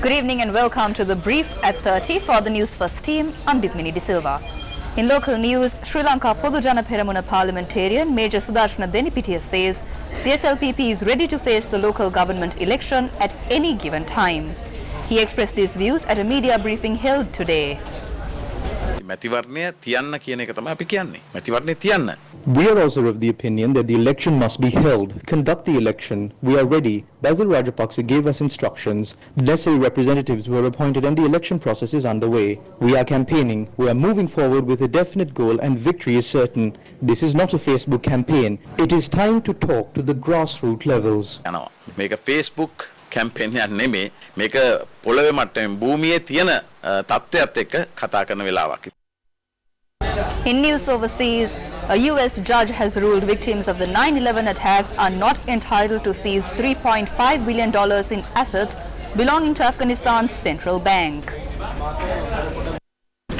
Good evening and welcome to the brief at 30 for the Newsfirst team. I'm Ditmini De Silva. In local news, Sri Lanka Podujana Peramuna parliamentarian Major Sudarshana Denipitiya says the SLPP is ready to face the local government election at any given time. He expressed these views at a media briefing held today. We are also of the opinion that the election must be held. Conduct the election. We are ready. Basil Rajapaksa gave us instructions. The necessary representatives were appointed and the election process is underway. We are campaigning. We are moving forward with a definite goal and victory is certain. This is not a Facebook campaign. It is time to talk to the grassroots levels. Make a Facebook campaign නෙමේ මේක පොළවේ මට්ටමින් භූමියේ තියෙන තත්ත්වයක් එක්ක කතා කරන වෙලාවක්. In news overseas, a US judge has ruled victims of the 9/11 attacks are not entitled to seize $3.5 billion in assets belonging to Afghanistan's central bank.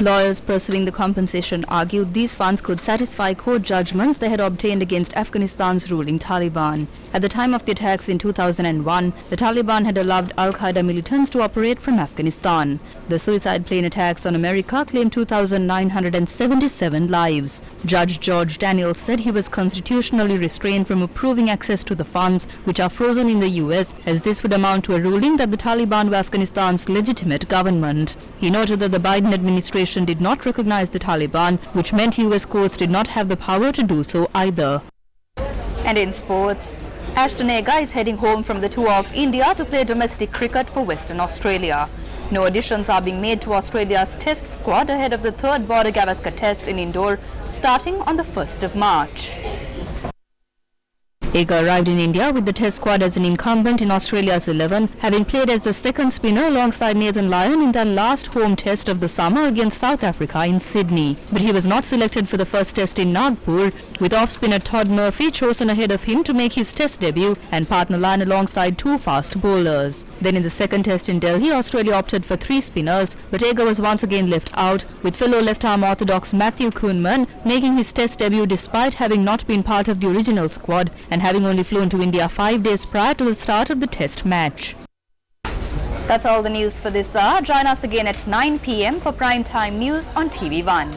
Lawyers pursuing the compensation argued these funds could satisfy court judgments they had obtained against Afghanistan's ruling Taliban. At the time of the attacks in 2001, the Taliban had allowed Al-Qaeda militants to operate from Afghanistan. The suicide plane attacks on America claimed 2,977 lives. Judge George Daniels said he was constitutionally restrained from approving access to the funds, which are frozen in the US, as this would amount to a ruling that the Taliban were Afghanistan's legitimate government. He noted that the Biden administration did not recognize the Taliban, which meant US courts did not have the power to do so either. And in sports, Ashton Agar is heading home from the tour of India to play domestic cricket for Western Australia. No additions are being made to Australia's test squad ahead of the third Border Gavaskar test in Indore starting on the 1st of March. Agar arrived in India with the test squad as an incumbent in Australia's 11, having played as the second spinner alongside Nathan Lyon in their last home test of the summer against South Africa in Sydney. But he was not selected for the first test in Nagpur, with off-spinner Todd Murphy chosen ahead of him to make his test debut and partner Lyon alongside two fast bowlers. Then in the second test in Delhi, Australia opted for three spinners, but Agar was once again left out, with fellow left-arm orthodox Matthew Koonman making his test debut despite having not been part of the original squad and having only flown to India 5 days prior to the start of the test match. That's all the news for this hour. Join us again at 9 p.m. for prime time news on TV1.